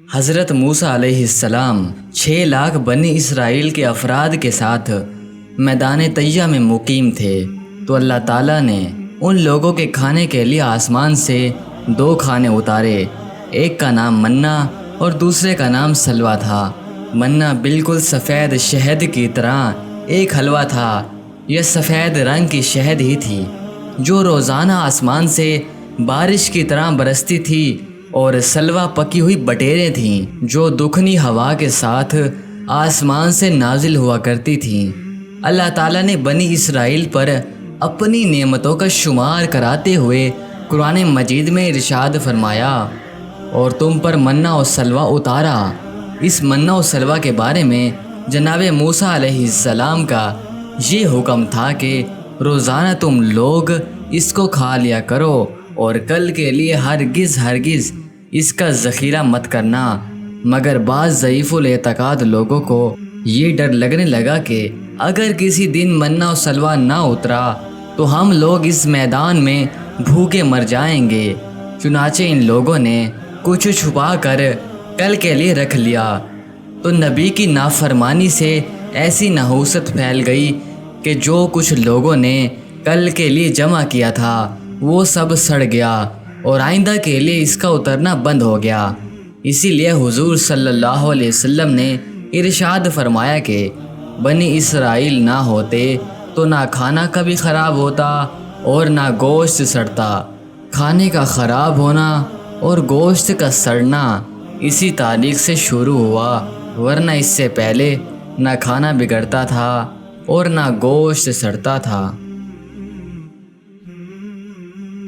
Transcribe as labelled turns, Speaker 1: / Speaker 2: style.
Speaker 1: حضرت موسیٰ علیہ السلام 6 لاکھ بنی اسرائیل کے افراد کے ساتھ میدان طیہ میں مقیم تھے تو اللہ تعالیٰ نے ان لوگوں کے کھانے کے لیے آسمان سے 2 کھانے اتارے۔ ایک کا نام منا اور دوسرے کا نام سلویٰ تھا۔ منا بالکل سفید شہد کی طرح ایک حلوہ تھا۔ یہ سفید رنگ کی شہد ہی تھی جو روزانہ آسمان سے بارش کی طرح برستی تھی، اور سلویٰ پکی ہوئی بٹیریں تھیں جو دکھنی ہوا کے ساتھ آسمان سے نازل ہوا کرتی تھیں۔ اللہ تعالیٰ نے بنی اسرائیل پر اپنی نعمتوں کا شمار کراتے ہوئے قرآن مجید میں ارشاد فرمایا، اور تم پر منا و سلویٰ اتارا۔ اس منا و سلویٰ کے بارے میں جناب موسیٰ علیہ السلام کا یہ حکم تھا کہ روزانہ تم لوگ اس کو کھا لیا کرو، اور کل کے لیے ہرگز اس کا ذخیرہ مت کرنا۔ مگر بعض ضعیف الاعتقاد لوگوں کو یہ ڈر لگنے لگا کہ اگر کسی دن منا و سلویٰ نہ اترا تو ہم لوگ اس میدان میں بھوکے مر جائیں گے۔ چنانچہ ان لوگوں نے کچھ چھپا کر کل کے لیے رکھ لیا، تو نبی کی نافرمانی سے ایسی نحوست پھیل گئی کہ جو کچھ لوگوں نے کل کے لیے جمع کیا تھا وہ سب سڑ گیا، اور آئندہ کے لیے اس کا اترنا بند ہو گیا۔ اسی لیے حضور صلی اللہ علیہ وسلم نے ارشاد فرمایا کہ بنی اسرائیل نہ ہوتے تو نہ کھانا کبھی خراب ہوتا اور نہ گوشت سڑتا۔ کھانے کا خراب ہونا اور گوشت کا سڑنا اسی تاریخ سے شروع ہوا، ورنہ اس سے پہلے نہ کھانا بگڑتا تھا اور نہ گوشت سڑتا تھا۔